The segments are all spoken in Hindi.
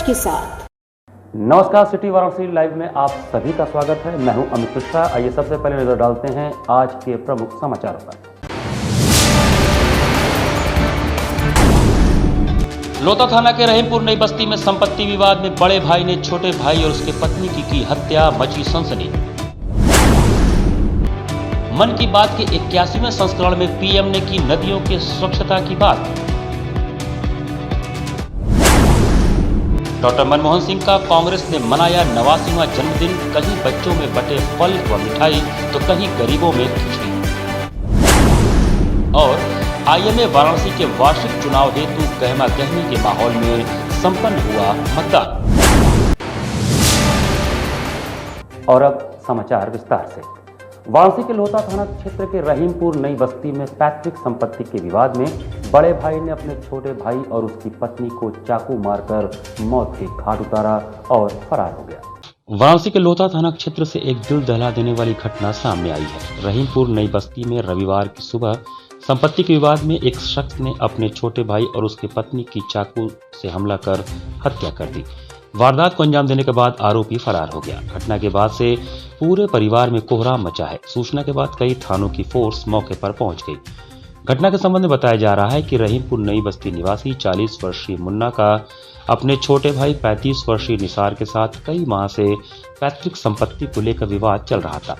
के साथ। नमस्कार, सिटी वाराणसी लाइव में आप सभी का स्वागत है। मैं हूं अमित मिश्रा। आइए सबसे पहले नजर डालते हैं आज के प्रमुख समाचारों पर। लोता थाना के रहीमपुर नई बस्ती में संपत्ति विवाद में बड़े भाई ने छोटे भाई और उसके पत्नी की हत्या, मची सनसनी। मन की बात के 81वें संस्करण में पीएम ने की नदियों के स्वच्छता की बात। डॉक्टर मनमोहन सिंह का कांग्रेस ने मनाया 89वां जन्मदिन। कहीं बच्चों में बटे फल व मिठाई तो कहीं गरीबों में खिचड़ी। और आईएमए वाराणसी के वार्षिक चुनाव हेतु गहमा गहमी के माहौल में संपन्न हुआ मतदान। और अब समाचार विस्तार से। वाराणसी के लोता थाना क्षेत्र के रहीमपुर नई बस्ती में पैतृक संपत्ति के विवाद में बड़े भाई ने अपने छोटे भाई और उसकी पत्नी को चाकू मारकर मौत के घाट उतारा और फरार हो गया। वाराणसी के लोता थाना क्षेत्र से एक दिल दहला देने वाली घटना सामने आई है। रहीमपुर नई बस्ती में रविवार की सुबह संपत्ति के विवाद में एक शख्स ने अपने छोटे भाई और उसकी पत्नी की चाकू से हमला कर हत्या कर दी। वारदात को अंजाम देने के बाद आरोपी फरार हो गया। घटना के बाद से पूरे परिवार में कोहराम मचा है। सूचना के बाद कई थानों की फोर्स मौके पर पहुंच गई। घटना के संबंध में बताया जा रहा है कि रहीमपुर नई बस्ती निवासी 40 वर्षीय मुन्ना का अपने छोटे भाई 35 वर्षीय निसार के साथ कई माह से पैतृक संपत्ति को लेकर विवाद चल रहा था।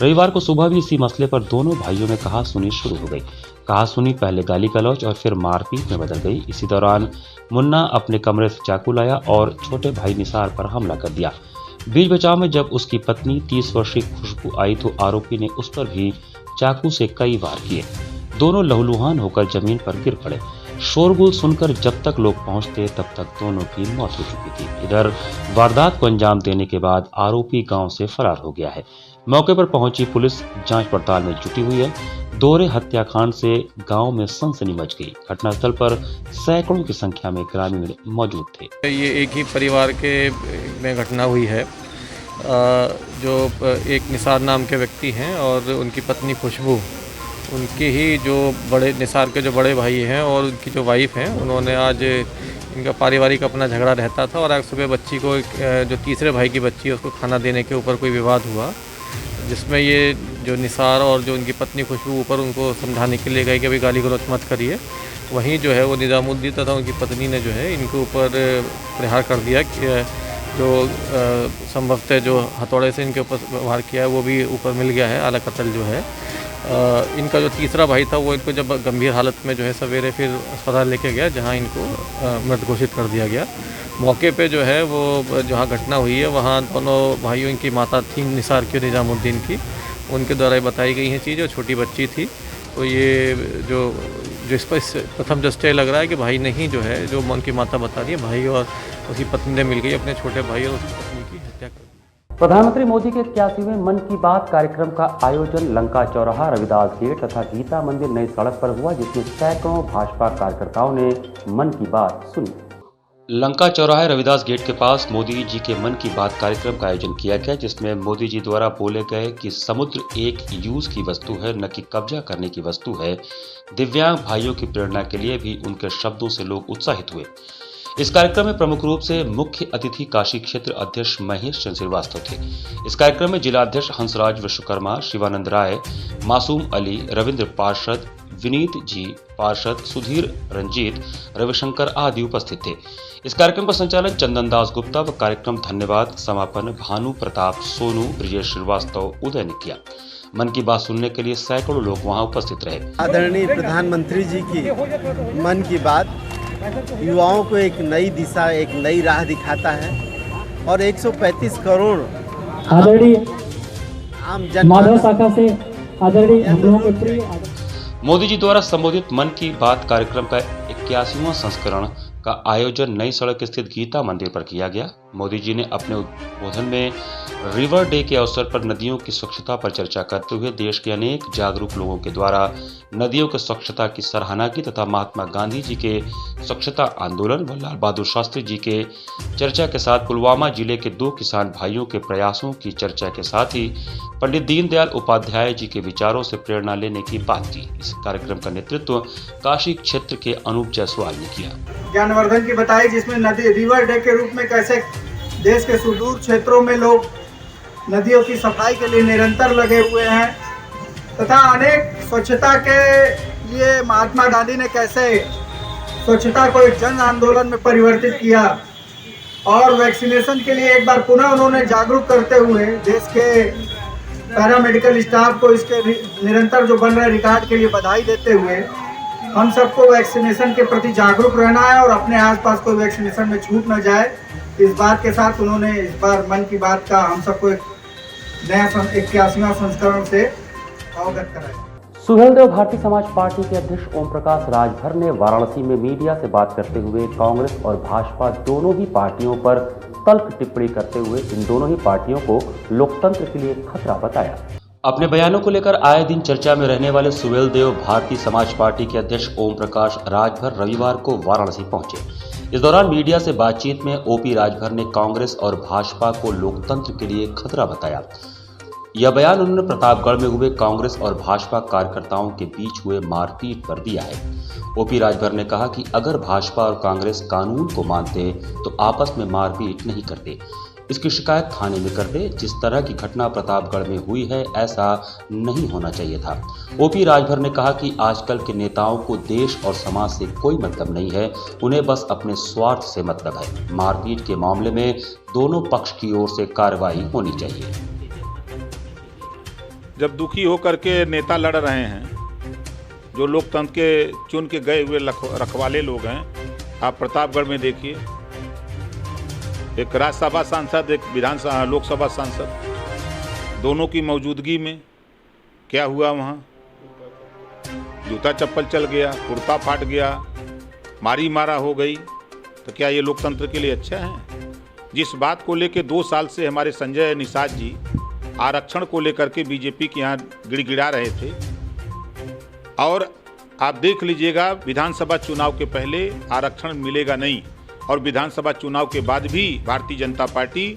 रविवार को सुबह भी इसी मसले पर दोनों भाइयों में कहासुनी शुरू हो गई। कहासुनी पहले गाली गलौज और फिर मारपीट में बदल गई। इसी दौरान मुन्ना अपने कमरे से चाकू लाया और छोटे भाई निसार पर हमला कर दिया। बीच बचाव में जब उसकी पत्नी 30 वर्षीय खुशबू आई तो आरोपी ने उस पर भी चाकू से कई वार किए। दोनों लहूलुहान होकर जमीन पर गिर पड़े। शोरगुल सुनकर जब तक लोग पहुंचते तब तक दोनों की मौत हो चुकी थी। इधर वारदात को अंजाम देने के बाद आरोपी गांव से फरार हो गया है। मौके पर पहुंची पुलिस जांच पड़ताल में जुटी हुई है। दोहरे हत्याकांड से गांव में सनसनी मच गई। घटनास्थल पर सैकड़ों की संख्या में ग्रामीण मौजूद थे। ये एक ही परिवार के में घटना हुई है। जो एक निसार नाम के व्यक्ति हैं और उनकी पत्नी खुशबू, उनके ही जो बड़े निसार के जो बड़े भाई हैं और उनकी जो वाइफ हैं, उन्होंने आज इनका पारिवारिक अपना झगड़ा रहता था और आज सुबह बच्ची को जो तीसरे भाई की बच्ची है उसको खाना देने के ऊपर कोई विवाद हुआ, जिसमें ये जो निसार और जो उनकी पत्नी खुशबू ऊपर उनको समझाने के लिए गए कि भाई गाली गलौज मत करिए। वहीं जो है वो निजामुद्दीन तथा उनकी पत्नी ने जो है इनके ऊपर प्रहार कर दिया कि जो संभवतः जो हथौड़े से इनके ऊपर वार किया है वो भी ऊपर मिल गया है। आला कत्ल जो है इनका जो तीसरा भाई था वो इनको जब गंभीर हालत में जो है सवेरे फिर अस्पताल लेके गया, जहां इनको मृत घोषित कर दिया गया। मौके पे जो है वो जहां घटना हुई है वहां दोनों भाइयों की माता थी निसार की और निजामुद्दीन की, उनके द्वारा बताई गई हैं चीज़, और छोटी बच्ची थी। तो ये जो इस पर प्रथम दृष्टया लग रहा है कि भाई नहीं जो है जो उनकी माता बता रही है, भाई और उसकी पत्नी ने मिल गई अपने छोटे भाई और उसकी पत्नी की हत्या कर दी। प्रधानमंत्री मोदी के 81वें मन की बात कार्यक्रम का आयोजन लंका चौराहा, रविदास गेट तथा गीता मंदिर नई सड़क पर हुआ, जिसमें सैकड़ों भाजपा कार्यकर्ताओं ने मन की बात सुनी। लंका चौराहे रविदास गेट के पास मोदी जी के मन की बात कार्यक्रम का आयोजन किया गया, जिसमें मोदी जी द्वारा बोले गए कि समुद्र एक यूज की वस्तु है, न कि कब्जा करने की वस्तु है। दिव्यांग भाइयों की प्रेरणा के लिए भी उनके शब्दों से लोग उत्साहित हुए। इस कार्यक्रम में प्रमुख रूप से मुख्य अतिथि काशी क्षेत्र अध्यक्ष महेश चंद्र श्रीवास्तव थे। इस कार्यक्रम में जिला अध्यक्ष हंसराज विश्वकर्मा, शिवानंद राय, मासूम अली, रविंद्र पार्षद, विनीत जी पार्षद, सुधीर रंजीत, रविशंकर आदि उपस्थित थे। इस कार्यक्रम का संचालन चंदन दास गुप्ता व कार्यक्रम धन्यवाद समापन भानु प्रताप सोनू, ब्रिजेश श्रीवास्तव, उदय ने किया। मन की बात सुनने के लिए सैकड़ों लोग वहां उपस्थित रहे। आदरणीय प्रधानमंत्री जी की मन की बात युवाओं को एक नई दिशा, एक नई राह दिखाता है और 135 करोड़ आम जनता से मोदी जी द्वारा संबोधित मन की बात कार्यक्रम का 81वां संस्करण का आयोजन नई सड़क स्थित गीता मंदिर पर किया गया। मोदी जी ने अपने उद्बोधन में रिवर डे के अवसर पर नदियों की स्वच्छता पर चर्चा करते हुए देश के अनेक जागरूक लोगों के द्वारा नदियों की स्वच्छता की सराहना की तथा महात्मा गांधी जी के स्वच्छता आंदोलन व लाल बहादुर शास्त्री जी के चर्चा के साथ पुलवामा जिले के 2 किसान भाइयों के प्रयासों की चर्चा के साथ ही पंडित दीनदयाल उपाध्याय जी के विचारों से प्रेरणा लेने की बात की। इस कार्यक्रम का नेतृत्व काशी क्षेत्र के अनूप जायसवाल ने किया। ज्ञानवर्धन की बताई, जिसमें नदी रिवर डे के रूप में कैसे देश के सुदूर क्षेत्रों में लोग नदियों की सफाई के लिए निरंतर लगे हुए हैं तथा अनेक स्वच्छता के लिए महात्मा गांधी ने कैसे स्वच्छता को एक जन आंदोलन में परिवर्तित किया और वैक्सीनेशन के लिए एक बार पुनः उन्होंने जागरूक करते हुए देश के पैरामेडिकल स्टाफ को इसके निरंतर जो बन रहे रिकॉर्ड के लिए बधाई देते हुए हम सबको वैक्सीनेशन के प्रति जागरूक रहना है और अपने आसपास कोई वैक्सीनेशन में छूट न जाए। इस बात के साथ उन्होंने इस बार मन की बात का हम सबको एक नया 81वां संस्करण से अवगत कराया। सुहेलदेव भारतीय समाज पार्टी के अध्यक्ष ओम प्रकाश राजभर ने वाराणसी में मीडिया से बात करते हुए कांग्रेस और भाजपा दोनों ही पार्टियों पर तल्ख टिप्पणी करते हुए इन दोनों ही पार्टियों को लोकतंत्र के लिए खतरा बताया। अपने बयानों को लेकर आए दिन चर्चा में रहने वाले सुहेलदेव भारतीय समाज पार्टी के अध्यक्ष ओम प्रकाश राजभर रविवार को वाराणसी पहुंचे। इस दौरान मीडिया से बातचीत में ओपी राजभर ने कांग्रेस और भाजपा को लोकतंत्र के लिए खतरा बताया। यह बयान उन्होंने प्रतापगढ़ में हुए कांग्रेस और भाजपा कार्यकर्ताओं के बीच हुए मारपीट पर दिया है। ओपी राजभर ने कहा कि अगर भाजपा और कांग्रेस कानून को मानते तो आपस में मारपीट नहीं करते, इसकी शिकायत थाने में करते। जिस तरह की घटना प्रतापगढ़ में हुई है ऐसा नहीं होना चाहिए था। ओपी राजभर ने कहा कि आजकल के नेताओं को देश और समाज से कोई मतलब नहीं है, उन्हें बस अपने स्वार्थ से मतलब है। मारपीट के मामले में दोनों पक्ष की ओर से कार्रवाई होनी चाहिए। जब दुखी होकर के नेता लड़ रहे हैं, जो लोकतंत्र के चुन के गए हुए रखवाले लोग हैं, आप प्रतापगढ़ में देखिए, एक राज्यसभा सांसद, एक विधानसभा लोकसभा सांसद, दोनों की मौजूदगी में क्या हुआ वहाँ? जूता चप्पल चल गया, कुर्ता फाट गया, मारी मारा हो गई। तो क्या ये लोकतंत्र के लिए अच्छा है? जिस बात को लेकर 2 साल से हमारे संजय निषाद जी आरक्षण को लेकर के बीजेपी के यहाँ गिड़गिड़ा रहे थे, और आप देख लीजिएगा विधानसभा चुनाव के पहले आरक्षण मिलेगा नहीं, और विधानसभा चुनाव के बाद भी भारतीय जनता पार्टी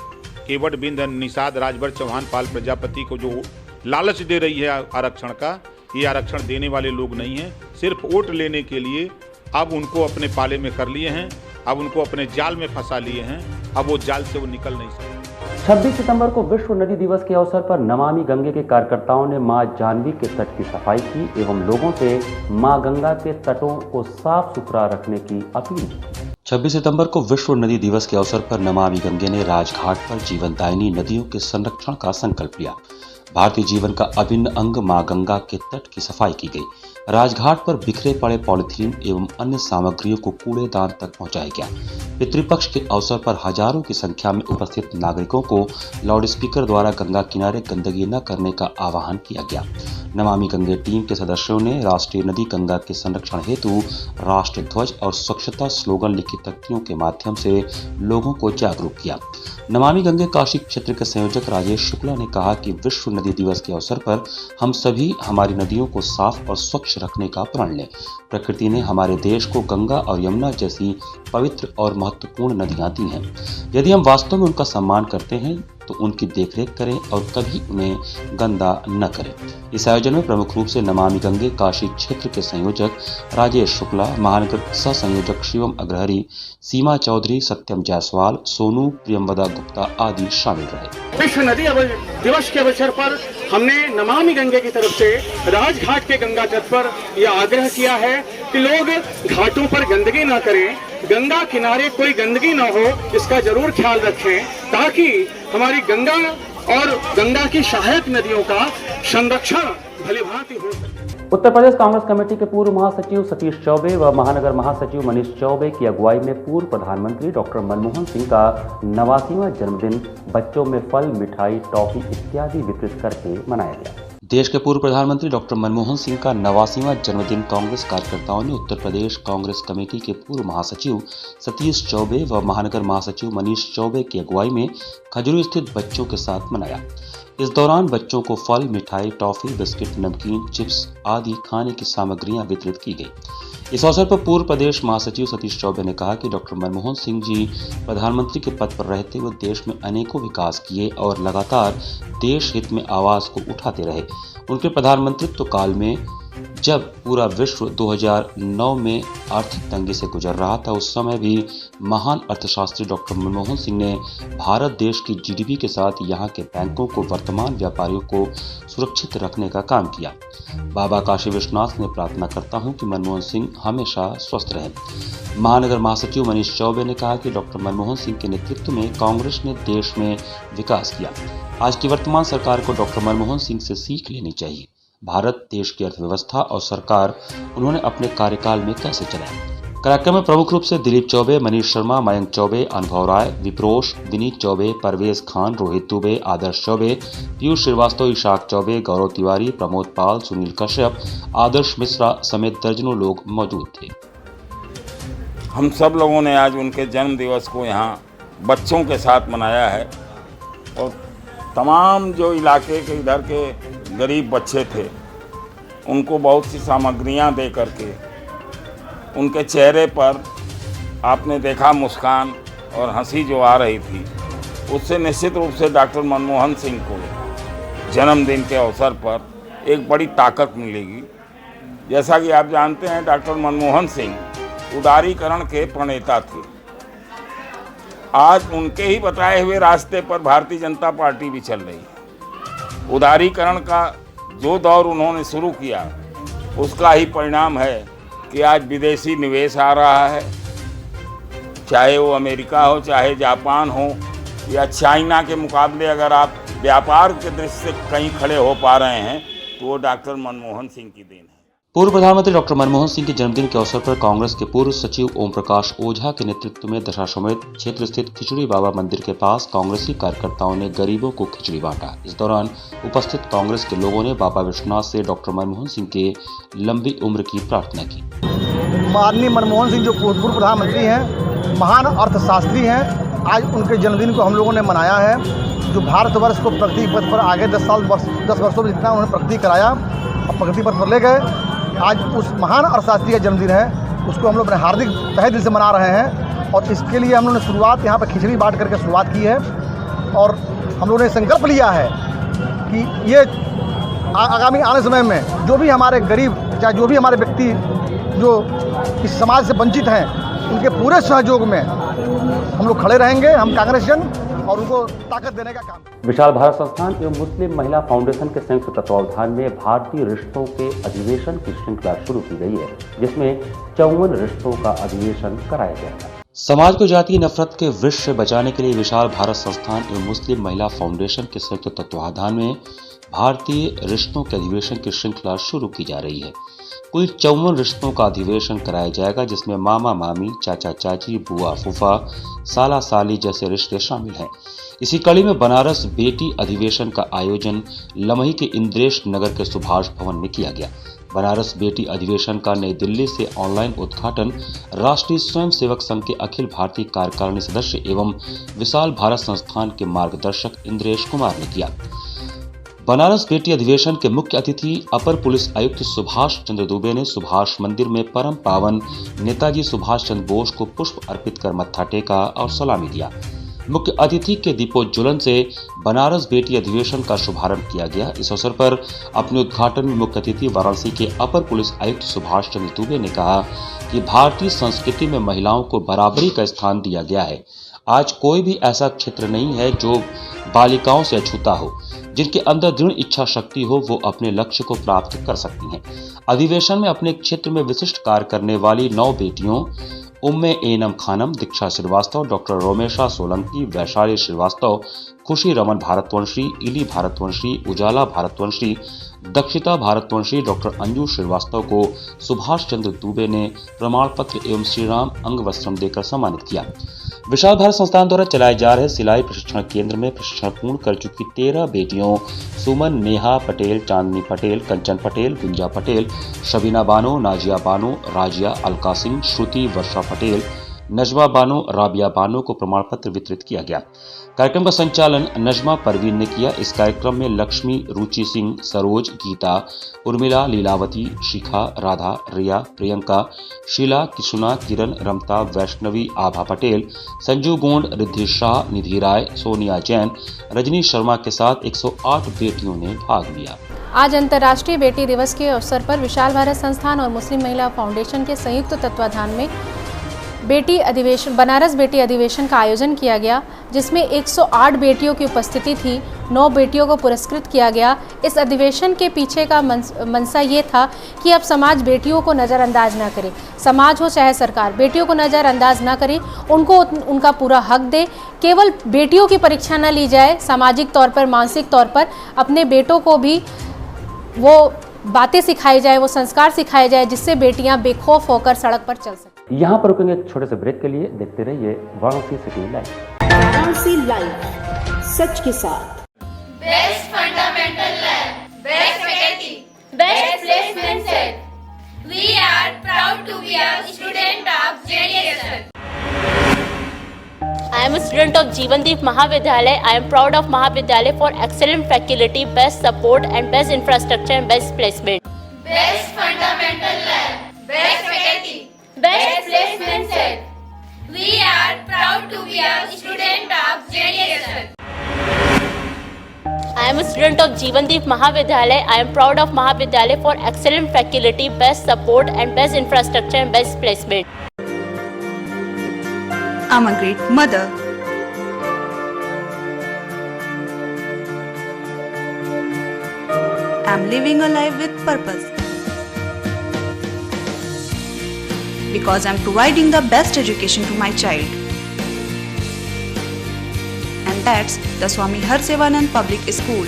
केवट बिंद निषाद राजभर चौहान पाल प्रजापति को जो लालच दे रही है आरक्षण का, ये आरक्षण देने वाले लोग नहीं हैं। सिर्फ वोट लेने के लिए अब उनको अपने पाले में कर लिए हैं, अब उनको अपने जाल में फंसा लिए हैं, अब वो जाल से वो निकल नहीं सकते। 26 सितंबर को विश्व नदी दिवस के अवसर पर नमामि गंगे के कार्यकर्ताओं ने मां जानवी के तट की सफाई की एवं लोगों से मां गंगा के तटों को साफ सुथरा रखने की अपील की। 26 सितंबर को विश्व नदी दिवस के अवसर पर नमामि गंगे ने राजघाट पर जीवनदायिनी नदियों के संरक्षण का संकल्प लिया। भारतीय जीवन का अभिन्न अंग मां गंगा के तट की सफाई की गई। राजघाट पर बिखरे पड़े पॉलीथीन एवं अन्य सामग्रियों को कूड़ेदान तक पहुंचाया गया। पितृपक्ष के अवसर पर हजारों की संख्या में उपस्थित नागरिकों को लाउडस्पीकर द्वारा गंगा किनारे गंदगी न करने का आह्वान किया गया। नमामि गंगे टीम के सदस्यों ने राष्ट्रीय नदी गंगा के संरक्षण हेतु राष्ट्र ध्वज और स्वच्छता स्लोगन लिखित तख्तियों के माध्यम से लोगों को जागरूक किया। नमामि गंगे काशी क्षेत्र के संयोजक राजेश शुक्ला ने कहा कि विश्व नदी दिवस के अवसर पर हम सभी हमारी नदियों को साफ और स्वच्छ रखने का प्रण लें। प्रकृति ने हमारे देश को गंगा और यमुना जैसी पवित्र और महत्वपूर्ण नदियां दी हैं। यदि हम वास्तव में उनका सम्मान करते हैं तो उनकी देखरेख करें और कभी उन्हें गंदा न करें। इस आयोजन में प्रमुख रूप से नमामि गंगे काशी क्षेत्र के संयोजक राजेश शुक्ला, महानगर सह संयोजक शिवम अग्रहरी, सीमा चौधरी, सत्यम जायसवाल, सोनू, प्रियमवदा गुप्ता आदि शामिल रहे। विश्व नदी दिवस के अवसर पर हमने नमामि गंगे की तरफ से राजघाट के गंगा तट पर यह आग्रह किया है कि लोग घाटों पर गंदगी न करें, गंगा किनारे कोई गंदगी न हो, इसका जरूर ख्याल रखें ताकि हमारी गंगा और गंगा की सहायक नदियों का संरक्षण भलीभांति हो सके। उत्तर प्रदेश कांग्रेस कमेटी के पूर्व महासचिव सतीश चौबे व महानगर महासचिव मनीष चौबे की अगुवाई में पूर्व प्रधानमंत्री डॉक्टर मनमोहन सिंह का 89वां जन्मदिन बच्चों में फल, मिठाई, टॉफी इत्यादि वितरित करके मनाया गया। देश के पूर्व प्रधानमंत्री डॉक्टर मनमोहन सिंह का 89वां जन्मदिन कांग्रेस कार्यकर्ताओं ने उत्तर प्रदेश कांग्रेस कमेटी के पूर्व महासचिव सतीश चौबे व महानगर महासचिव मनीष चौबे की अगुवाई में खजूरी स्थित बच्चों के साथ मनाया। इस दौरान बच्चों को फल, मिठाई, टॉफी, बिस्किट, नमकीन, चिप्स आदि खाने की सामग्रियां वितरित की गई। इस अवसर पर पूर्व प्रदेश महासचिव सतीश चौबे ने कहा कि डॉक्टर मनमोहन सिंह जी प्रधानमंत्री के पद पर रहते हुए देश में अनेकों विकास किए और लगातार देश हित में आवाज को उठाते रहे। उनके प्रधानमंत्रित्व काल में जब पूरा विश्व 2009 में आर्थिक तंगी से गुजर रहा था, उस समय भी महान अर्थशास्त्री डॉक्टर मनमोहन सिंह ने भारत देश की जीडीपी के साथ यहाँ के बैंकों को वर्तमान व्यापारियों को सुरक्षित रखने का काम किया। बाबा काशी विश्वनाथ ने प्रार्थना करता हूँ कि मनमोहन सिंह हमेशा स्वस्थ रहें। महानगर महासचिव मनीष चौबे ने कहा कि डॉक्टर मनमोहन सिंह के नेतृत्व में कांग्रेस ने देश में विकास किया। आज की वर्तमान सरकार को डॉक्टर मनमोहन सिंह से सीख लेनी चाहिए। भारत देश की अर्थव्यवस्था और सरकार उन्होंने अपने कार्यकाल में कैसे चलाया। कार्यक्रम में प्रमुख रूप से दिलीप चौबे, मनीष शर्मा, मयंक चौबे, अनुभव राय, विप्रोश, विनीत चौबे, परवेज खान, रोहित दुबे, आदर्श चौबे, पीयूष श्रीवास्तव, इशाक चौबे, गौरव तिवारी, प्रमोद पाल, सुनील कश्यप, आदर्श मिश्रा समेत दर्जनों लोग मौजूद थे। हम सब लोगों ने आज उनके जन्म दिवस को यहाँ बच्चों के साथ मनाया है और तमाम जो इलाके के इधर के गरीब बच्चे थे उनको बहुत सी सामग्रियाँ दे करके उनके चेहरे पर आपने देखा मुस्कान और हंसी जो आ रही थी, उससे निश्चित रूप से डॉक्टर मनमोहन सिंह को जन्मदिन के अवसर पर एक बड़ी ताकत मिलेगी। जैसा कि आप जानते हैं, डॉक्टर मनमोहन सिंह उदारीकरण के प्रणेता थे। आज उनके ही बताए हुए रास्ते पर भारतीय जनता पार्टी भी चल रही है। उदारीकरण का जो दौर उन्होंने शुरू किया, उसका ही परिणाम है कि आज विदेशी निवेश आ रहा है, चाहे वो अमेरिका हो, चाहे जापान हो या चाइना के मुकाबले अगर आप व्यापार के दृष्टि से कहीं खड़े हो पा रहे हैं तो वो डॉक्टर मनमोहन सिंह की देन है। पूर्व प्रधानमंत्री डॉक्टर मनमोहन सिंह के जन्मदिन के अवसर पर कांग्रेस के पूर्व सचिव ओम प्रकाश ओझा के नेतृत्व में दशाश्वमेध क्षेत्र स्थित खिचड़ी बाबा मंदिर के पास कांग्रेसी कार्यकर्ताओं ने गरीबों को खिचड़ी बांटा। इस दौरान उपस्थित कांग्रेस के लोगों ने बाबा विश्वनाथ से डॉक्टर मनमोहन सिंह के लंबी उम्र की प्रार्थना की। माननीय मनमोहन सिंह जो पूर्व प्रधानमंत्री हैं, महान अर्थशास्त्री हैं, आज उनके जन्मदिन को हम लोगों ने मनाया है। जो भारतवर्ष को प्रगति पथ पर आगे 10 वर्षों में जितना उन्होंने प्रगति कराया और प्रगति पथ पर ले गए, आज उस महान अर्थशास्त्री का जन्मदिन है, उसको हम लोग अपने हार्दिक तहे दिल से मना रहे हैं। और इसके लिए हम लोगों ने शुरुआत यहाँ पर खिचड़ी बांट करके शुरुआत की है और हम लोगों ने संकल्प लिया है कि ये आगामी आने समय में जो भी हमारे गरीब, चाहे जो भी हमारे व्यक्ति जो इस समाज से वंचित हैं, उनके पूरे सहयोग में हम लोग खड़े रहेंगे, हम कांग्रेस जन, और उनको ताकत देने का काम। विशाल भारत संस्थान एवं मुस्लिम महिला फाउंडेशन के संयुक्त तत्वावधान में भारतीय रिश्तों के अधिवेशन की श्रृंखला शुरू की गई है, जिसमें 54 रिश्तों का अधिवेशन कराया गया है। समाज को जातीय नफरत के विष से बचाने के लिए विशाल भारत संस्थान एवं मुस्लिम महिला फाउंडेशन के संयुक्त तत्वावधान में भारतीय रिश्तों के अधिवेशन की श्रृंखला शुरू की जा रही है। कुल 54 रिश्तों का अधिवेशन कराया जाएगा, जिसमें मामा मामी, चाचा चाची, बुआ फूफा, साला साली जैसे रिश्ते शामिल हैं। इसी कड़ी में बनारस बेटी अधिवेशन का आयोजन लमही के इंद्रेश नगर के सुभाष भवन में किया गया। बनारस बेटी अधिवेशन का नई दिल्ली से ऑनलाइन उद्घाटन राष्ट्रीय स्वयंसेवक संघ के अखिल भारतीय कार्यकारिणी सदस्य एवं विशाल भारत संस्थान के मार्गदर्शक इंद्रेश कुमार ने किया। बनारस बेटी अधिवेशन के मुख्य अतिथि अपर पुलिस आयुक्त सुभाष चंद्र दुबे ने सुभाष मंदिर में परम पावन नेताजी सुभाष चंद्र बोस को पुष्प अर्पित कर मत्था टेका और सलामी दिया। मुख्य अतिथि के दीपोज्वलन से बनारस बेटी अधिवेशन का शुभारंभ किया गया। इस अवसर पर अपने उद्घाटन में मुख्य अतिथि वाराणसी के अपर पुलिस आयुक्त सुभाष चंद्र दुबे ने कहा कि भारतीय संस्कृति में महिलाओं को बराबरी का स्थान दिया गया है। आज कोई भी ऐसा क्षेत्र नहीं है जो बालिकाओं से अछूता हो। जिनके अंदर दृढ़ इच्छा शक्ति हो, वो अपने लक्ष्य को प्राप्त कर सकती हैं। अधिवेशन में अपने क्षेत्र में विशिष्ट कार्य करने वाली 9 बेटियों उम्मे एनम खानम, दीक्षा श्रीवास्तव, डॉक्टर रोमेशा सोलंकी, वैशाली श्रीवास्तव, खुशी रमन भारतवंशी, इली भारतवंशी, उजाला भारतवंशी, दक्षिता भारतवंशी, डॉक्टर अंजू श्रीवास्तव को सुभाष चंद्र दुबे ने प्रमाण पत्र एवं श्रीराम अंग वस्त्रम देकर सम्मानित किया। विशाल भारत संस्थान द्वारा चलाए जा रहे सिलाई प्रशिक्षण केंद्र में प्रशिक्षण पूर्ण कर चुकी 13 बेटियों सुमन, नेहा पटेल, चांदनी पटेल, कंचन पटेल, गुंजा पटेल, शबीना बानो, नाजिया बानो, राजिया, अलका सिंह, श्रुति, वर्षा पटेल, नजमा बानो, राबिया बानो को प्रमाण पत्र वितरित किया गया। कार्यक्रम का संचालन नजमा परवीन ने किया। इस कार्यक्रम में लक्ष्मी, रुचि सिंह, सरोज, गीता, उर्मिला, लीलावती, शिखा, राधा, रिया, प्रियंका, शीला, किशुना, किरण, रमता, वैष्णवी, आभा पटेल, संजू गोंड, रिद्धि शाह, निधि राय, सोनिया जैन, रजनी शर्मा के साथ 108 बेटियों ने भाग लिया। आज अंतर्राष्ट्रीय बेटी दिवस के अवसर पर विशाल भारत संस्थान और मुस्लिम महिला फाउंडेशन के संयुक्त तत्वाधान में बनारस बेटी अधिवेशन का आयोजन किया गया, जिसमें 108 बेटियों की उपस्थिति थी। 9 बेटियों को पुरस्कृत किया गया। इस अधिवेशन के पीछे का मंशा ये था कि अब समाज बेटियों को नज़रअंदाज ना करे, समाज हो चाहे सरकार, बेटियों को नज़रअंदाज ना करे, उनको उनका पूरा हक दे। केवल बेटियों की परीक्षा न ली जाए, सामाजिक तौर पर, मानसिक तौर पर अपने बेटों को भी वो बातें सिखाई जाए, वो संस्कार सिखाए जाए, जिससे बेटियां बेखौफ होकर सड़क पर चल सकें। यहाँ पर रुकेंगे एक छोटे से ब्रेक के लिए। देखते रहिए Varanasi city live. Varanasi live, सच के साथ। Best fundamental lab, best faculty, best placement set. We are proud to be a student of JDSL. I am a student of Jeevandeep Mahavidyalaya. I am proud of Mahavidyalaya for excellent faculty, best support and best infrastructure and best placement. Best fundamental lab, best faculty, best placement set. We are proud to be a student of JDSL. I am a student of Jeevandeep Mahavidyalaya. I am proud of Mahavidyalaya for excellent faculty, best support and best infrastructure and best placement. I'm a great mother. I'm living a life with purpose. Because I'm providing the best education to my child. And that's the Swami Harsevanand Public School.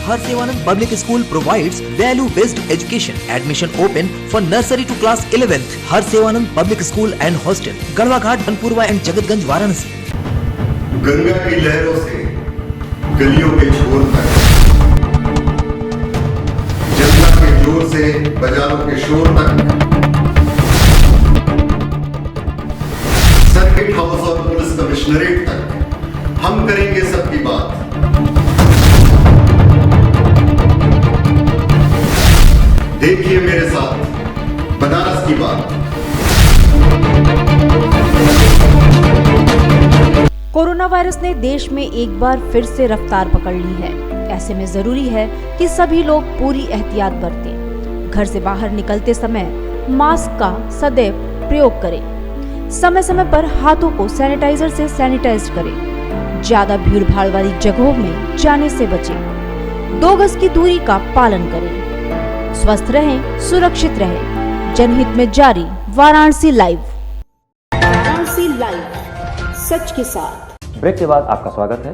Harsevanand Public School provides value-based education. Admission open for nursery to class 11th. Harsevanand Public School and Hostel, Garhwa Ghat, Banpurwa and Jagatganj, Varanasi. Ganga की लहरों से गलियों के छोर तक, जनता के जोर से बाजारों के शोर तक, सर्किट हाउस और पुलिस कमिश्नरेट तक हम करेंगे सबकी बात। देखिए मेरे साथ बनारस की बात। कोरोना वायरस ने देश में एक बार फिर से रफ्तार पकड़ ली है। ऐसे में जरूरी है कि सभी लोग पूरी एहतियात बरतें। घर से बाहर निकलते समय मास्क का सदैव प्रयोग करें। समय समय पर हाथों को सैनिटाइजर से सैनिटाइज करें। ज्यादा भीड़ भाड़ वाली जगहों में जाने से बचें। 2 गज की दूरी का पालन करें। स्वस्थ रहें, सुरक्षित रहें। जनहित में जारी वाराणसी लाइव। वाराणसी लाइव, सच के साथ। ब्रेक के बाद आपका स्वागत है।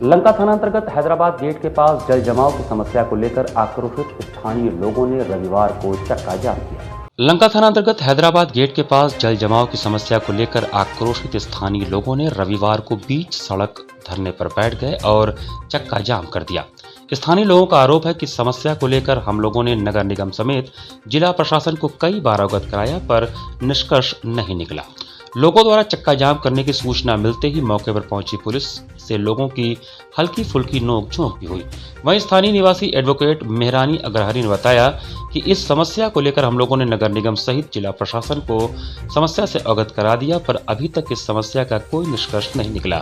लंका थाना अंतर्गत हैदराबाद गेट के पास जल जमाव की समस्या को लेकर आक्रोशित स्थानीय लोगों ने रविवार को चक्का जाम किया। लंका थाना अंतर्गत हैदराबाद गेट के पास जल जमाव की समस्या को लेकर आक्रोशित स्थानीय लोगों ने रविवार को बीच सड़क धरने पर बैठ गए और चक्का जाम कर दिया। स्थानीय लोगों का आरोप है कि समस्या को लेकर हम लोगों ने नगर निगम समेत जिला प्रशासन को कई बार अवगत कराया, पर निष्कर्ष नहीं निकला। लोगों द्वारा चक्का जाम करने की सूचना मिलते ही मौके पर पहुंची पुलिस से लोगों की हल्की फुल्की नोक-झोंक भी हुई। वहीं स्थानीय निवासी एडवोकेट मेहरानी अग्रहरी ने बताया कि इस समस्या को लेकर हम लोगों ने नगर निगम सहित जिला प्रशासन को समस्या से अवगत करा दिया, पर अभी तक इस समस्या का कोई निष्कर्ष नहीं निकला।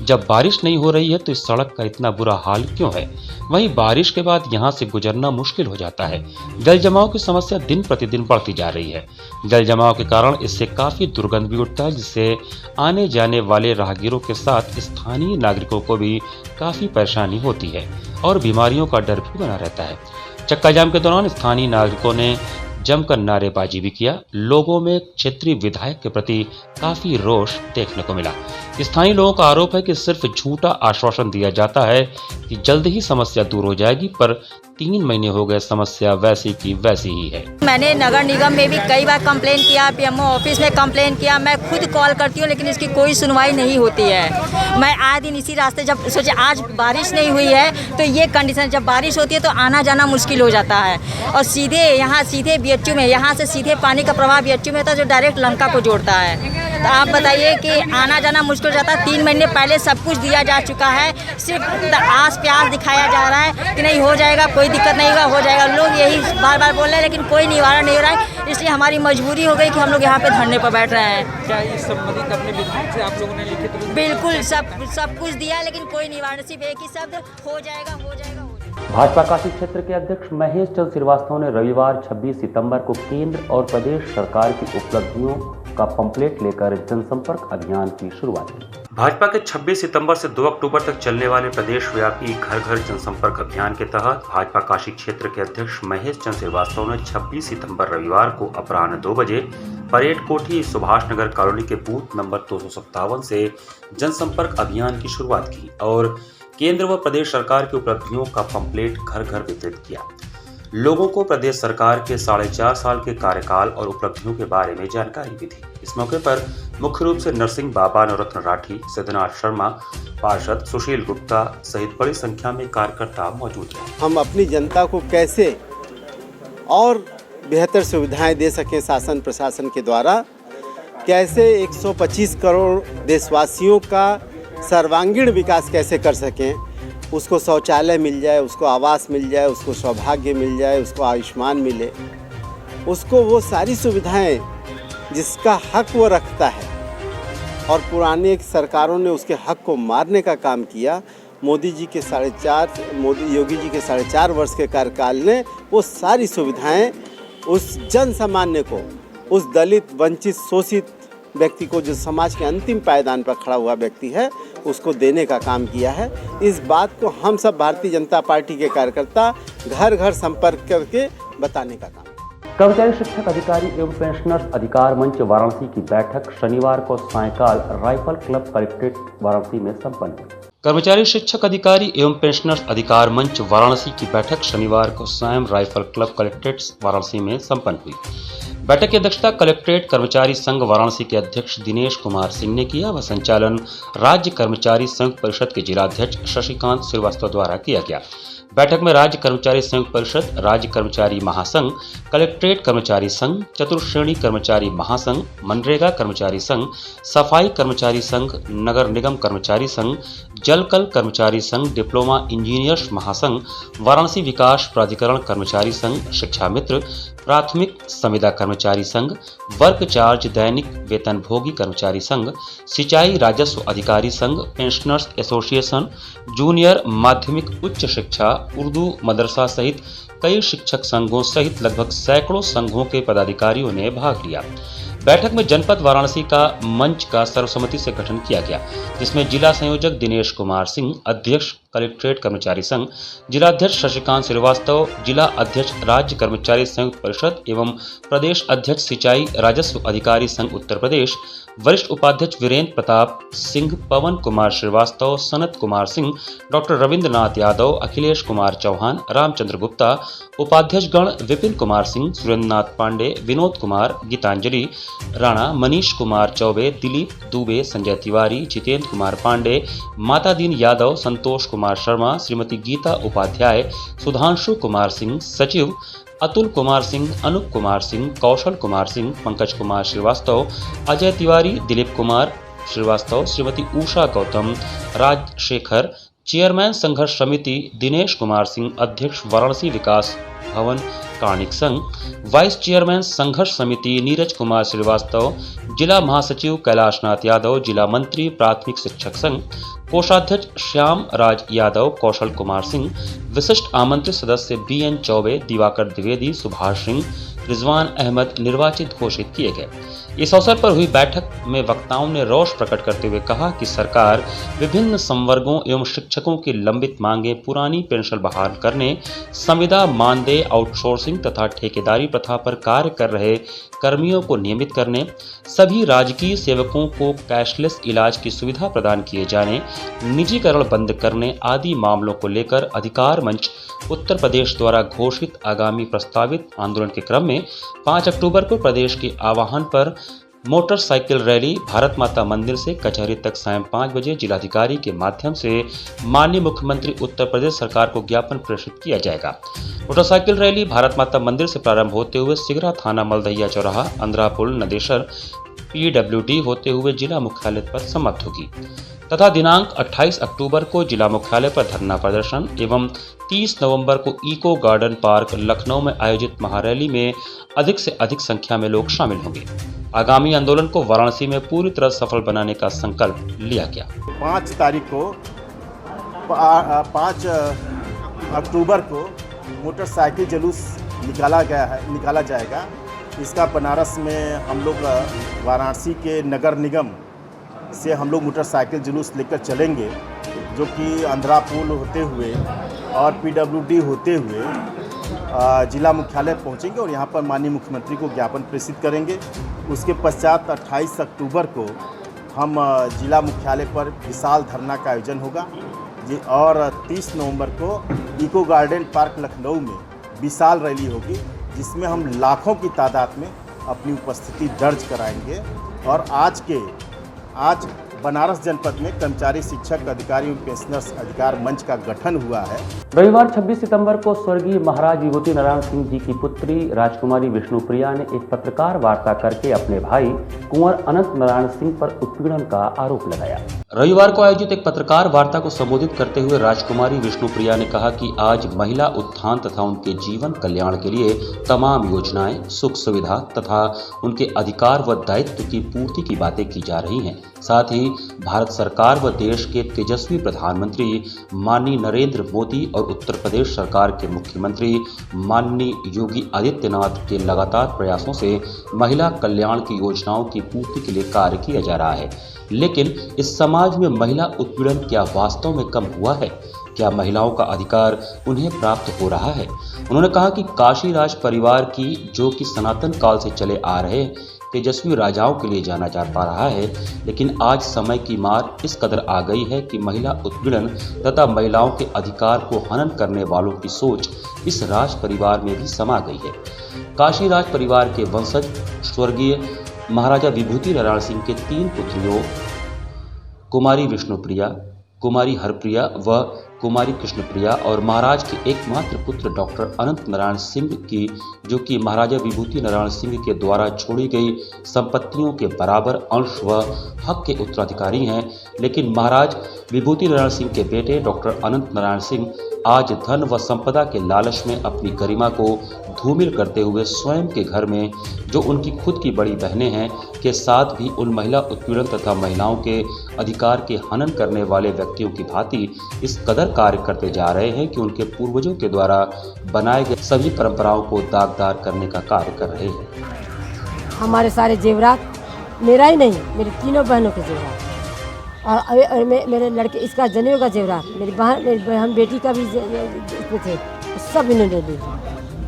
जब बारिश नहीं हो रही है तो इस सड़क का इतना बुरा हाल क्यों है? वहीं बारिश के बाद यहां से गुजरना मुश्किल हो जाता है। जल जमाव की समस्या दिन प्रतिदिन बढ़ती जा रही है। जल जमाव के कारण इससे काफी दुर्गंध भी उठता है, जिससे आने जाने वाले राहगीरों के साथ स्थानीय नागरिकों को भी काफी परेशानी होती है और बीमारियों का डर भी बना रहता है। चक्का जाम के दौरान स्थानीय नागरिकों ने जमकर नारेबाजी भी किया। लोगों में क्षेत्रीय विधायक के प्रति काफी रोष देखने को मिला। स्थानीय लोगों का आरोप है कि सिर्फ झूठा आश्वासन दिया जाता है कि जल्द ही समस्या दूर हो जाएगी, पर 3 महीने हो गए समस्या वैसी की वैसी ही है। मैंने नगर निगम में भी कई बार कंप्लेन किया, पीएमओ ऑफिस में कंप्लेन किया, मैं खुद कॉल करती हूँ लेकिन इसकी कोई सुनवाई नहीं होती है। मैं आए दिन इसी रास्ते, जब सोचे आज बारिश नहीं हुई है तो ये कंडीशन, जब बारिश होती है तो आना जाना मुश्किल हो जाता है। और सीधे यहाँ सीधे BHU में, यहाँ से सीधे पानी का प्रवाह BHU में था जो डायरेक्ट लंका को जोड़ता है। तो आप बताइए कि आना जाना मुश्किल हो जाता है। 3 महीने पहले सब कुछ दिया जा चुका है, सिर्फ आस प्यास दिखाया जा रहा है कि नहीं हो जाएगा, कोई दिक्कत नहीं होगा, हो जाएगा। लोग यही बार बार बोल रहे हैं लेकिन कोई निवारण नहीं हो रहा है। इसलिए हमारी मजबूरी हो गई कि हम लोग यहाँ पे धरने पर बैठ रहे हैं। क्या इस संबंधित अपने विधायक से आप लोगों ने लिखित रूप में? बिल्कुल सब कुछ दिया लेकिन कोई निवारण, सिर्फ एक ही शब्द हो जाएगा हो जाएगा। भाजपा काशी क्षेत्र के अध्यक्ष महेश चंद्र श्रीवास्तव ने रविवार 26 सितंबर को केंद्र और प्रदेश सरकार की उपलब्धियों का पंपलेट लेकर जनसंपर्क अभियान की शुरुआत की। भाजपा के 26 सितंबर से 2 अक्टूबर तक चलने वाले प्रदेश व्यापी घर घर जनसंपर्क अभियान के तहत भाजपा काशी क्षेत्र के अध्यक्ष महेश चंद्र श्रीवास्तव ने 26 सितंबर रविवार को अपराह्न 2 बजे परेड कोठी सुभाष नगर कॉलोनी के बूथ नंबर 257 से जनसंपर्क अभियान की शुरुआत की और केंद्र व प्रदेश सरकार की उपलब्धियों का पंपलेट घर घर वितरित किया। लोगों को प्रदेश सरकार के 4.5 साल के कार्यकाल और उपलब्धियों के बारे में जानकारी भी दी। इस मौके पर मुख्य रूप से नरसिंह बाबा, नवरत्न राठी, सिद्धनाथ शर्मा, पार्षद सुशील गुप्ता सहित बड़ी संख्या में कार्यकर्ता मौजूद रहे। हम अपनी जनता को कैसे और बेहतर सुविधाएं दे सकें शासन प्रशासन के द्वारा, कैसे 125 करोड़ देशवासियों का सर्वांगीण विकास कैसे कर सकें, उसको शौचालय मिल जाए, उसको आवास मिल जाए, उसको सौभाग्य मिल जाए, उसको आयुष्मान मिले, उसको वो सारी सुविधाएं जिसका हक वो रखता है। और पुराने सरकारों ने उसके हक को मारने का काम किया। योगी जी के 4.5 वर्ष के कार्यकाल ने वो सारी सुविधाएं उस जन सामान्य को, उस दलित, वंचित, शोषित व्यक्ति को, जो समाज के अंतिम पायदान पर खड़ा हुआ व्यक्ति है, उसको देने का काम किया है। इस बात को हम सब भारतीय जनता पार्टी के कार्यकर्ता घर घर संपर्क करके बताने का काम। कर्मचारी शिक्षक अधिकारी एवं पेंशनर्स अधिकार मंच वाराणसी की बैठक शनिवार को सायंकाल राइफल क्लब कलेक्ट्रेट वाराणसी में संपन्न हुई। कर्मचारी शिक्षक अधिकारी एवं पेंशनर्स अधिकार मंच वाराणसी की बैठक शनिवार को सायं राइफल क्लब कलेक्ट्रेट वाराणसी में संपन्न हुई। बैठक की अध्यक्षता कलेक्ट्रेट कर्मचारी संघ वाराणसी के अध्यक्ष दिनेश कुमार सिंह ने किया व संचालन राज्य कर्मचारी संयुक्त परिषद के जिलाध्यक्ष शशिकांत श्रीवास्तव द्वारा किया गया। बैठक में राज्य कर्मचारी संयुक्त परिषद, राज्य कर्मचारी महासंघ, कलेक्ट्रेट कर्मचारी संघ, चतुर्श्रेणी कर्मचारी महासंघ, मनरेगा कर्मचारी संघ, सफाई कर्मचारी संघ, नगर निगम कर्मचारी संघ, जलकल कर्मचारी संघ, डिप्लोमा इंजीनियर्स महासंघ, वाराणसी विकास प्राधिकरण कर्मचारी संघ, शिक्षा मित्र, प्राथमिक संविदा कर्मचारी संघ, वर्क चार्ज दैनिक वेतनभोगी कर्मचारी संघ, सिंचाई राजस्व अधिकारी संघ, पेंशनर्स एसोसिएशन, जूनियर माध्यमिक उच्च शिक्षा, उर्दू मदरसा सहित कई शिक्षक संघों सहित लगभग सैकड़ों संघों के पदाधिकारियों ने भाग लिया। बैठक में जनपद वाराणसी का मंच का सर्वसम्मति से गठन किया गया, जिसमें जिला संयोजक दिनेश कुमार सिंह, अध्यक्ष कलेक्ट्रेट कर्मचारी संघ, जिलाध्यक्ष शशिकांत श्रीवास्तव, जिला अध्यक्ष राज्य कर्मचारी संयुक्त परिषद एवं प्रदेश अध्यक्ष सिंचाई राजस्व अधिकारी संघ उत्तर प्रदेश, वरिष्ठ उपाध्यक्ष वीरेंद्र प्रताप सिंह, पवन कुमार श्रीवास्तव, सनत कुमार सिंह, डॉक्टर रविंद्रनाथ यादव, अखिलेश कुमार चौहान, रामचंद्र गुप्ता, उपाध्यक्षगण विपिन कुमार सिंह, सुरेंद्रनाथ पांडे, विनोद कुमार, गीतांजलि राणा, मनीष कुमार चौबे, दिलीप दुबे, संजय तिवारी, जितेंद्र कुमार पांडे, माता दीन यादव, संतोष कुमार शर्मा, श्रीमती गीता उपाध्याय, सुधांशु कुमार सिंह, सचिव अतुल कुमार सिंह, अनूप कुमार सिंह, कौशल कुमार सिंह, पंकज कुमार श्रीवास्तव, अजय तिवारी, दिलीप कुमार श्रीवास्तव, श्रीमती उषा गौतम, राजशेखर, चेयरमैन संघर्ष समिति दिनेश कुमार सिंह, अध्यक्ष वाराणसी विकास भवन कार्मिक संघ, वाइस चेयरमैन संघर्ष समिति नीरज कुमार श्रीवास्तव, जिला महासचिव कैलाशनाथ यादव, जिला मंत्री प्राथमिक शिक्षक संघ, कोषाध्यक्ष श्याम राज यादव, कौशल कुमार सिंह, विशिष्ट आमंत्रित सदस्य BN चौबे, दिवाकर द्विवेदी, सुभाष सिंह, रिजवान अहमद निर्वाचित घोषित किए गए। इस अवसर पर हुई बैठक में वक्ताओं ने रोष प्रकट करते हुए कहा कि सरकार विभिन्न संवर्गों एवं शिक्षकों की लंबित मांगे पुरानी पेंशन बहाल करने, संविदा मानदेय आउटसोर्सिंग तथा ठेकेदारी प्रथा पर कार्य कर रहे कर्मियों को नियमित करने, सभी राजकीय सेवकों को कैशलेस इलाज की सुविधा प्रदान किए जाने, निजीकरण बंद करने आदि मामलों को लेकर अधिकार मंच उत्तर प्रदेश द्वारा घोषित आगामी प्रस्तावित आंदोलन के क्रम में 5 अक्टूबर को प्रदेश के आह्वान पर मोटरसाइकिल रैली भारत माता मंदिर से कचहरी तक सायं 5 बजे जिलाधिकारी के माध्यम से माननीय मुख्यमंत्री उत्तर प्रदेश सरकार को ज्ञापन प्रेषित किया जाएगा। मोटरसाइकिल रैली भारत माता मंदिर से प्रारंभ होते हुए सिगरा थाना मलदहिया चौराहा, अंद्रा पुल, नदेसर, PWD होते हुए जिला मुख्यालय पर समाप्त होगी तथा दिनांक 28 अक्टूबर को जिला मुख्यालय पर धरना प्रदर्शन एवं 30 नवंबर को इको गार्डन पार्क लखनऊ में आयोजित महारैली में अधिक से अधिक संख्या में लोग शामिल होंगे। आगामी आंदोलन को वाराणसी में पूरी तरह सफल बनाने का संकल्प लिया गया। 5 तारीख को 5 अक्टूबर को मोटरसाइकिल जुलूस निकाला जाएगा। इसका बनारस में हम लोग वाराणसी के नगर निगम से हम लोग मोटरसाइकिल जुलूस लेकर चलेंगे, जो कि अंद्रा पुल होते हुए और PWD होते हुए जिला मुख्यालय पहुंचेंगे और यहां पर माननीय मुख्यमंत्री को ज्ञापन प्रेषित करेंगे। उसके पश्चात 28 अक्टूबर को हम जिला मुख्यालय पर विशाल धरना का आयोजन होगा और 30 नवंबर को इको गार्डन पार्क लखनऊ में विशाल रैली होगी, जिसमें हम लाखों की तादाद में अपनी उपस्थिति दर्ज कराएंगे। और आज बनारस जनपद में कर्मचारी, शिक्षक, अधिकारी एवं पेंशनर्स अधिकार मंच का गठन हुआ है। रविवार 26 सितंबर को स्वर्गीय महाराज विभूति नारायण सिंह जी की पुत्री राजकुमारी विष्णुप्रिया ने एक पत्रकार वार्ता करके अपने भाई कुंवर अनंत नारायण सिंह पर उत्पीड़न का आरोप लगाया। रविवार को आयोजित एक पत्रकार वार्ता को संबोधित करते हुए राजकुमारी विष्णुप्रिया ने कहा कि आज महिला उत्थान तथा उनके जीवन कल्याण के लिए तमाम योजनाएं, सुख सुविधा तथा उनके अधिकार व दायित्व की पूर्ति की बातें की जा रही हैं। साथ ही भारत सरकार व देश के तेजस्वी प्रधानमंत्री माननीय नरेंद्र मोदी और उत्तर प्रदेश सरकार के मुख्यमंत्री माननीय योगी आदित्यनाथ के लगातार प्रयासों से महिला कल्याण की योजनाओं की पूर्ति के लिए कार्य किया जा रहा है। लेकिन इस समाज में महिला उत्पीड़न क्या वास्तव में कम हुआ है? क्या महिलाओं का अधिकार उन्हें प्राप्त हो रहा है? उन्होंने कहा कि काशी राज परिवार की, जो कि सनातन काल से चले आ रहे तेजस्वी राजाओं के लिए जाना जा पा रहा है, लेकिन आज समय की मार इस कदर आ गई है कि महिला उत्पीड़न तथा महिलाओं के अधिकार को हनन करने वालों की सोच इस राज परिवार में भी समा गई है। काशी राज परिवार के वंशज स्वर्गीय महाराजा विभूति नारायण सिंह के 3 पुत्रियों कुमारी विष्णुप्रिया, कुमारी हरप्रिया व कुमारी कृष्णप्रिया और महाराज के एकमात्र पुत्र डॉक्टर अनंत नारायण सिंह की, जो कि महाराजा विभूति नारायण सिंह के द्वारा छोड़ी गई संपत्तियों के बराबर अंश व हक के उत्तराधिकारी हैं। लेकिन महाराज विभूति नारायण सिंह के बेटे डॉक्टर अनंत नारायण सिंह आज धन व संपदा के लालच में अपनी गरिमा को धूमिल करते हुए स्वयं के घर में, जो उनकी खुद की बड़ी बहनें हैं, के साथ भी उन महिला उत्पीड़न तथा महिलाओं के अधिकार के हनन करने वाले व्यक्तियों की भांति इस कदर कार्य करते जा रहे हैं कि उनके पूर्वजों के द्वारा बनाए गए सभी परंपराओं को दागदार करने का कार्य कर रहे हैं। हमारे सारे जेवरात, मेरा ही नहीं, मेरी तीनों बहनों के जेवरात और मेरे लड़के, इसका जनेऊ का जेवरात, मेरी बहन बेटी का भी इसमें थे, सब इन्होंने ले लिया।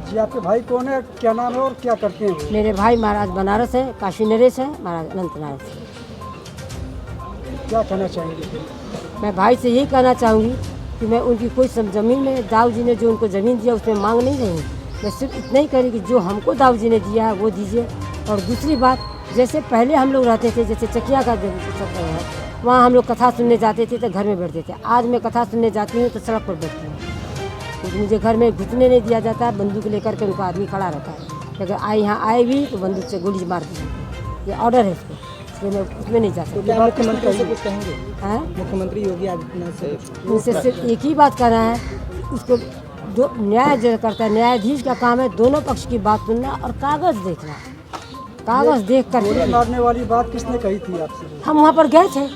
जी, आपके भाई कौन है, क्या नाम है और क्या करते हैं? मेरे भाई महाराज बनारस हैं, काशी नरेश हैं, महाराज अनंत नारायण सिंह। क्या कहना चाहेंगे? मैं भाई से यही कहना चाहूँगी कि मैं उनकी कोई ज़मीन में, दाऊ जी ने जो उनको ज़मीन दिया उसमें मांग नहीं रही, मैं सिर्फ इतना ही करी कि जो हमको दाऊ जी ने दिया है वो दीजिए। और दूसरी बात, जैसे पहले हम लोग रहते थे, जैसे चकिया का है, वहाँ हम लोग कथा सुनने जाते थे तो घर में बैठते थे। आज मैं कथा सुनने जाती हूँ तो सड़क पर बैठती हूँ, क्योंकि मुझे घर में घुसने नहीं दिया जाता है। बंदूक लेकर के उनका आदमी खड़ा रहता है, अगर आए यहाँ आए भी तो बंदूक से गोली मार दी। ये ऑर्डर है इसको, इसलिए मैं उसमें नहीं जा सकती। मुख्यमंत्री से कुछ कहेंगे? हाँ, मुख्यमंत्री योगी आदित्यनाथ से उनसे सिर्फ एक ही बात करना है, उसको जो न्याय जो करता है, न्यायाधीश का काम है दोनों पक्ष की बात सुनना और कागज देखना। कागज देख कर मारने वाली बात किसने कही थी आपसे? हम वहाँ पर गए थे।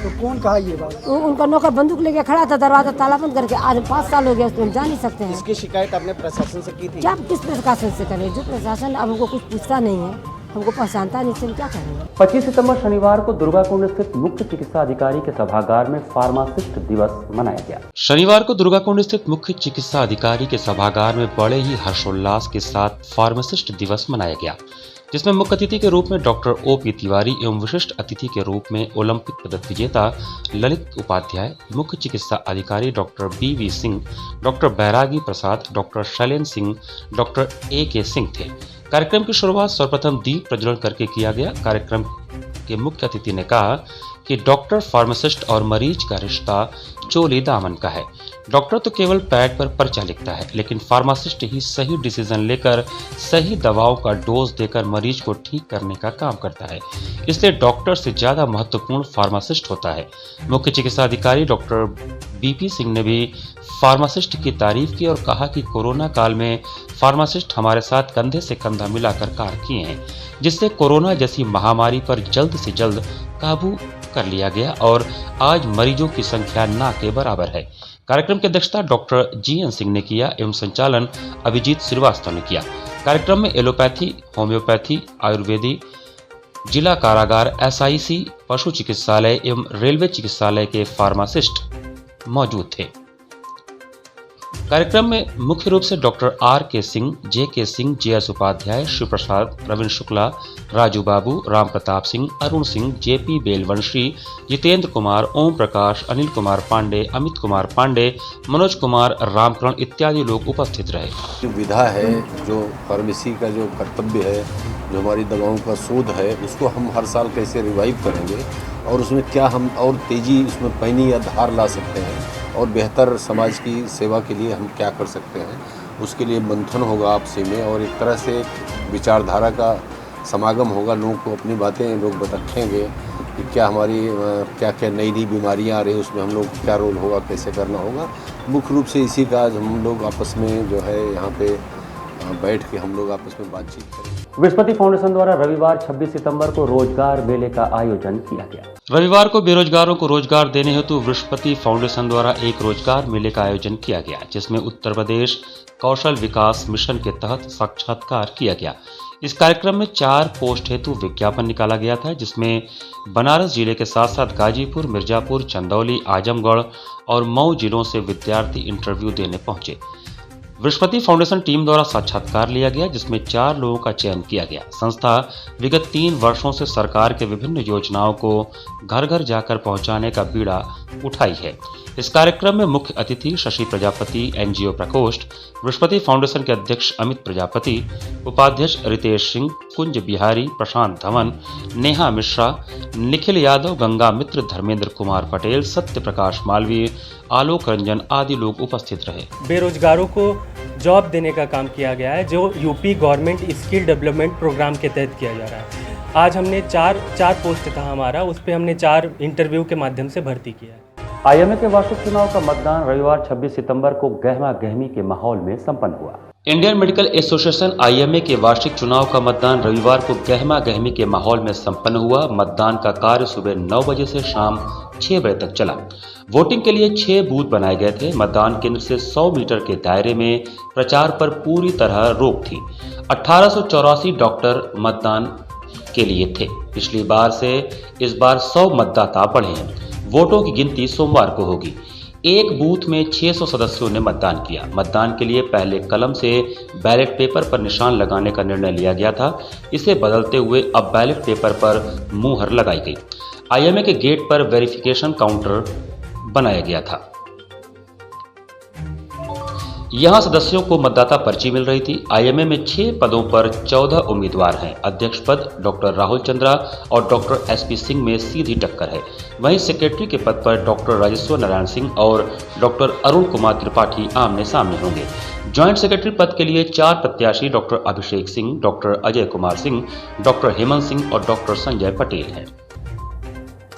तो कौन कहा ये बात? उनका नौकर बंदूक लेके खड़ा था, दरवाजा ताला बंद करके। आज 5 साल हो गया, उसको हम जा नहीं सकते हैं। इसकी शिकायत आपने प्रशासन से की थी? क्या किस प्रशासन से करें? जो प्रशासन अब उनको कुछ पूछता नहीं है, हमको पहचानता नहीं, हम क्या करेंगे। 25 सितंबर शनिवार को दुर्गाकुंड स्थित मुख्य चिकित्सा अधिकारी के सभागार में फार्मासिस्ट दिवस मनाया गया। शनिवार को दुर्गाकुंड स्थित मुख्य चिकित्सा अधिकारी के सभागार में बड़े ही हर्षोल्लास के साथ फार्मासिस्ट दिवस मनाया गया, जिसमें मुख्य अतिथि के रूप में डॉक्टर O.P. तिवारी एवं विशिष्ट अतिथि के रूप में ओलंपिक पदक विजेता ललित उपाध्याय, मुख्य चिकित्सा अधिकारी doctor B.V. Singh, doctor Bairagi Prasad, doctor Shailendra Singh, doctor A.K. Singh थे। कार्यक्रम की शुरुआत सर्वप्रथम दीप प्रज्वलन करके किया गया। कार्यक्रम के मुख्य अतिथि ने कहा कि डॉक्टर, फार्मासिस्ट और मरीज का रिश्ता चोली दामन का है। डॉक्टर तो केवल पैड पर पर्चा लिखता है, लेकिन फार्मासिस्ट ही सही डिसीजन लेकर सही दवाओं का डोज देकर मरीज को ठीक करने का काम करता है। इसलिए डॉक्टर से ज्यादा महत्वपूर्ण फार्मासिस्ट होता है। मुख्य चिकित्सा अधिकारी डॉक्टर B.P. सिंह ने भी फार्मासिस्ट की तारीफ की और कहा कि कोरोना काल में फार्मासिस्ट हमारे साथ कंधे से कंधा मिलाकर कार्य किए हैं, जिससे कोरोना जैसी महामारी पर जल्द से जल्द काबू कर लिया गया और आज मरीजों की संख्या ना के बराबर है। कार्यक्रम की अध्यक्षता डॉक्टर G.N. सिंह ने किया एवं संचालन अभिजीत श्रीवास्तव ने किया। कार्यक्रम में एलोपैथी, होम्योपैथी, आयुर्वेदी, जिला कारागार, SIC, पशु चिकित्सालय एवं रेलवे चिकित्सालय के फार्मासिस्ट मौजूद थे। कार्यक्रम में मुख्य रूप से doctor R.K. Singh, J.K. Singh, JS Upadhyay, Shiv Prasad, Ravindra Shukla, Raju Babu, Ram Pratap Singh, Arun Singh, JP Belwanshi, Jitendra Kumar, Om Prakash, Anil Kumar Pandey, Amit Kumar Pandey, Manoj Kumar, Ramkaran इत्यादि लोग उपस्थित रहे। जो विधा है, जो फार्मेसी का जो कर्तव्य है, जो हमारी दवाओं का शोध है, उसको हम हर साल कैसे रिवाइव करेंगे और उसमें क्या हम और तेजी उसमें पैनी या धार ला सकते हैं और बेहतर समाज की सेवा के लिए हम क्या कर सकते हैं, उसके लिए मंथन होगा आपसी में और एक तरह से विचारधारा का समागम होगा। लोगों को अपनी बातें लोग रखेंगे कि क्या हमारी क्या क्या नई नई बीमारियां आ रही हैं, उसमें हम लोग क्या रोल होगा, कैसे करना होगा। मुख्य रूप से इसी का आज हम लोग आपस में जो है यहाँ पे बैठ के हम लोग आपस में बातचीत करें। बृहस्पति फाउंडेशन द्वारा रविवार 26 सितंबर को रोजगार मेले का आयोजन किया गया। रविवार को बेरोजगारों को रोजगार देने हेतु बृहस्पति फाउंडेशन द्वारा एक रोजगार मेले का आयोजन किया गया, जिसमें उत्तर प्रदेश कौशल विकास मिशन के तहत साक्षात्कार किया गया। इस कार्यक्रम में 4 पोस्ट हेतु विज्ञापन निकाला गया था, जिसमें बनारस जिले के साथ साथ गाजीपुर, मिर्जापुर, चंदौली, आजमगढ़ और मऊ जिलों से विद्यार्थी इंटरव्यू देने पहुंचे। बृहस्पति फाउंडेशन टीम द्वारा साक्षात्कार लिया गया, जिसमें 4 लोगों का चयन किया गया। संस्था विगत 3 वर्षों से सरकार के विभिन्न योजनाओं को घर घर जाकर पहुंचाने का बीड़ा उठाई है। इस कार्यक्रम में मुख्य अतिथि शशि प्रजापति, NGO प्रकोष्ठ, बृहस्पति फाउंडेशन के अध्यक्ष अमित प्रजापति, उपाध्यक्ष रितेश सिंह, कुंज बिहारी, प्रशांत धवन, नेहा मिश्रा, निखिल यादव, गंगा मित्र, धर्मेंद्र कुमार पटेल, सत्य प्रकाश मालवीय, आलोक रंजन आदि लोग उपस्थित रहे। बेरोजगारों को जॉब देने का काम किया गया है, जो UP government skill development program के तहत किया जा रहा है। आज हमने चार पोस्ट था हमारा, उस पर हमने 4 इंटरव्यू के माध्यम से भर्ती किया है। IMA के वार्षिक चुनाव का मतदान रविवार 26 सितंबर को गहमा गहमी के माहौल में संपन्न हुआ। इंडियन मेडिकल एसोसिएशन IMA के वार्षिक चुनाव का मतदान रविवार को गहमा गहमी के माहौल में संपन्न हुआ। मतदान का कार्य सुबह 9 बजे से शाम 6 बजे तक चला। वोटिंग के लिए 6 बूथ बनाए गए थे। मतदान केंद्र से 100 मीटर के दायरे में प्रचार पर पूरी तरह रोक थी। 1884 डॉक्टर मतदान के लिए थे। पिछली बार से इस बार 100 मतदाता बढ़े हैं। वोटों की गिनती सोमवार को होगी। एक बूथ में 600 सदस्यों ने मतदान किया। मतदान के लिए पहले कलम से बैलेट पेपर पर निशान लगाने का निर्णय लिया गया था। इसे बदलते हुए अब बैलेट पेपर पर मुहर लगाई गई। IMA के गेट पर वेरिफिकेशन काउंटर बनाया गया था। यहां सदस्यों को मतदाता पर्ची मिल रही थी। IMA में 6 पदों पर 14 उम्मीदवार हैं। अध्यक्ष पद डॉक्टर राहुल चंद्रा और डॉक्टर SP सिंह में सीधी टक्कर है। वहीं सेक्रेटरी के पद पर डॉक्टर राजेश्वर नारायण सिंह और डॉक्टर अरुण कुमार त्रिपाठी आमने सामने होंगे। ज्वाइंट सेक्रेटरी पद के लिए 4 प्रत्याशी doctor Abhishek Singh, doctor Ajay Kumar Singh, doctor Hemant Singh और डॉक्टर संजय पटेल हैं।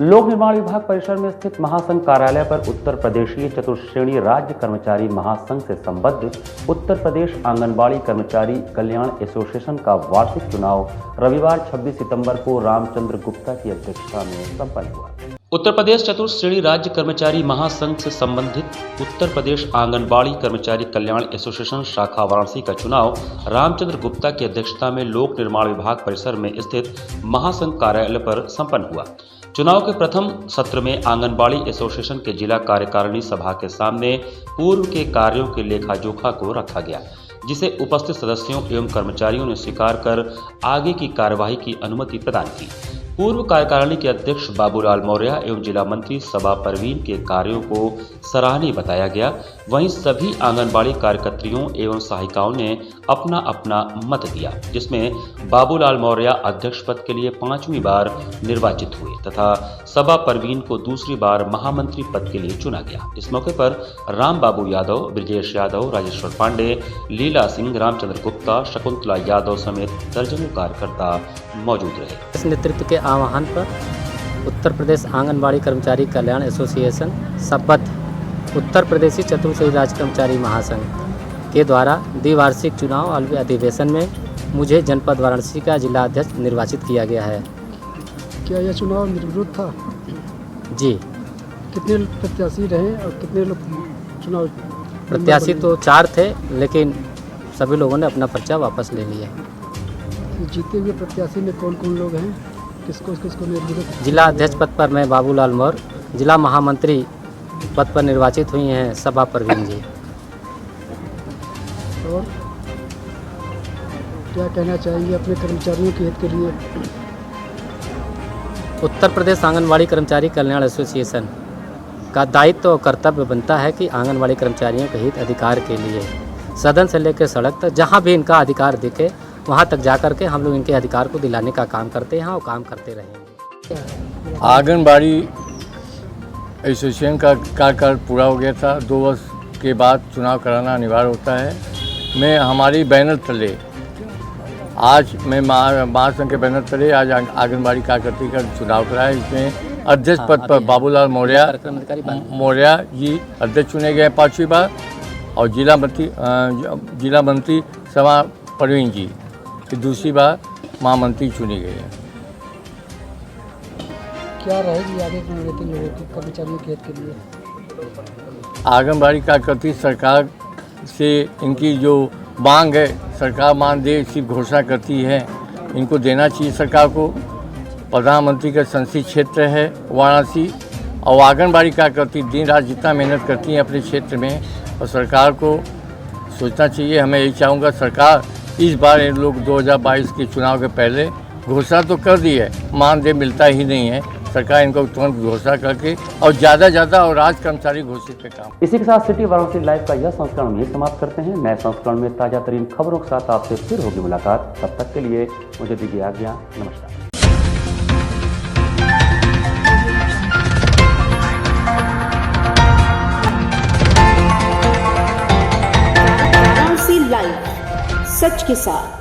लोक निर्माण विभाग परिसर में स्थित महासंघ कार्यालय पर उत्तर प्रदेशीय चतुश्रेणी राज्य कर्मचारी महासंघ से संबद्ध उत्तर प्रदेश आंगनबाड़ी कर्मचारी कल्याण एसोसिएशन का वार्षिक चुनाव रविवार 26 सितंबर को रामचंद्र गुप्ता की अध्यक्षता में संपन्न हुआ। उत्तर प्रदेश चतुर्थ श्रेणी राज्य कर्मचारी महासंघ से संबंधित उत्तर प्रदेश आंगनबाड़ी कर्मचारी कल्याण एसोसिएशन शाखा वाराणसी का चुनाव रामचंद्र गुप्ता की अध्यक्षता में लोक निर्माण विभाग परिसर में स्थित महासंघ कार्यालय पर संपन्न हुआ। चुनाव के प्रथम सत्र में आंगनबाड़ी एसोसिएशन के जिला कार्यकारिणी सभा के सामने पूर्व के कार्यों के लेखा जोखा को रखा गया, जिसे उपस्थित सदस्यों एवं कर्मचारियों ने स्वीकार कर आगे की कार्यवाही की अनुमति प्रदान की। पूर्व कार्यकारिणी के अध्यक्ष बाबूलाल मौर्य एवं जिला मंत्री सबा परवीन के कार्यों को सराहनीय बताया गया। वहीं सभी आंगनबाड़ी कार्यकर्त्रियों एवं सहायिकाओं ने अपना अपना मत दिया, जिसमें बाबूलाल मौर्य अध्यक्ष पद के लिए 5वीं बार निर्वाचित हुए तथा सबा परवीन को दूसरी बार महामंत्री पद के लिए चुना गया। इस मौके पर राम बाबू यादव, ब्रिजेश यादव, राजेश्वर पांडे, लीला सिंह, रामचंद्र गुप्ता, शकुंतला यादव समेत दर्जनों कार्यकर्ता मौजूद रहे। इस नेतृत्व के आह्वान पर उत्तर प्रदेश आंगनबाड़ी कर्मचारी कल्याण एसोसिएशन शपथ उत्तर प्रदेशी चतुर्थ राज्य कर्मचारी महासंघ के द्वारा द्विवार्षिक चुनाव अधिवेशन में मुझे जनपद वाराणसी का जिला अध्यक्ष निर्वाचित किया गया है। क्या यह चुनाव निर्विरोध था? जी। कितने प्रत्याशी रहे और कितने लोग चुनाव? प्रत्याशी तो 4 थे, लेकिन सभी लोगों ने अपना पर्चा वापस ले लिया। जीते हुए प्रत्याशी में कौन कौन लोग हैं? किसको निर्विरोध? जिला अध्यक्ष पद पर मैं बाबूलाल मौर्य, जिला महामंत्री पद पर निर्वाचित हुई हैं सबा परवीन जी। और क्या कहना चाहेंगे अपने कर्मचारियों के हित के लिए? उत्तर प्रदेश आंगनबाड़ी कर्मचारी कल्याण एसोसिएशन का दायित्व और कर्तव्य बनता है कि आंगनबाड़ी कर्मचारियों के हित अधिकार के लिए सदन से लेकर सड़क तक जहां भी इनका अधिकार दिखे वहां तक जाकर के हम लोग इनके अधिकार को दिलाने का काम करते हैं और काम करते रहेंगे। आंगनबाड़ी एसोसिएशन का कार्यकाल पूरा हो गया था। 2 वर्ष के बाद चुनाव कराना अनिवार्य होता है। मैं हमारी बैनर तले आज मैं महासंघ के बैनर तले आज आंगनबाड़ी कार्यकर्त्री का चुनाव कराया। इसमें अध्यक्ष पद पर बाबूलाल मौर्य जी अध्यक्ष चुने गए 5वीं बार और जिला मंत्री सबा परवीन जी की दूसरी बार महामंत्री चुनी गई है। क्या रहेगी आगे की रणनीति लोगों की कर्मचारियों के हित के लिए? आंगनबाड़ी कार्यकर्त्री सरकार से इनकी जो मांग है, सरकार मानदेय सिर्फ घोषणा करती है, इनको देना चाहिए सरकार को। प्रधानमंत्री का संसदीय क्षेत्र है वाराणसी और आंगनबाड़ी कार्यकर्त्री दिन रात जितना मेहनत करती हैं अपने क्षेत्र में, और सरकार को सोचना चाहिए। हमें यही चाहूँगा सरकार इस बार इन लोग 2022 के चुनाव के पहले घोषणा तो कर दी है, मानदेय मिलता ही नहीं है, सरकार इनको तुरंत घोषणा करके और ज़्यादा और राज कर्मचारी घोषित पे काम। इसी के साथ सिटी वाराणसी लाइव का यह संस्करण यही समाप्त करते हैं। नए संस्करण में ताजा तरीन खबरों के साथ आपसे फिर होगी मुलाकात। तब तक के लिए मुझे दीजिए आज्ञा। नमस्कार। वाराणसी लाइव, सच के साथ।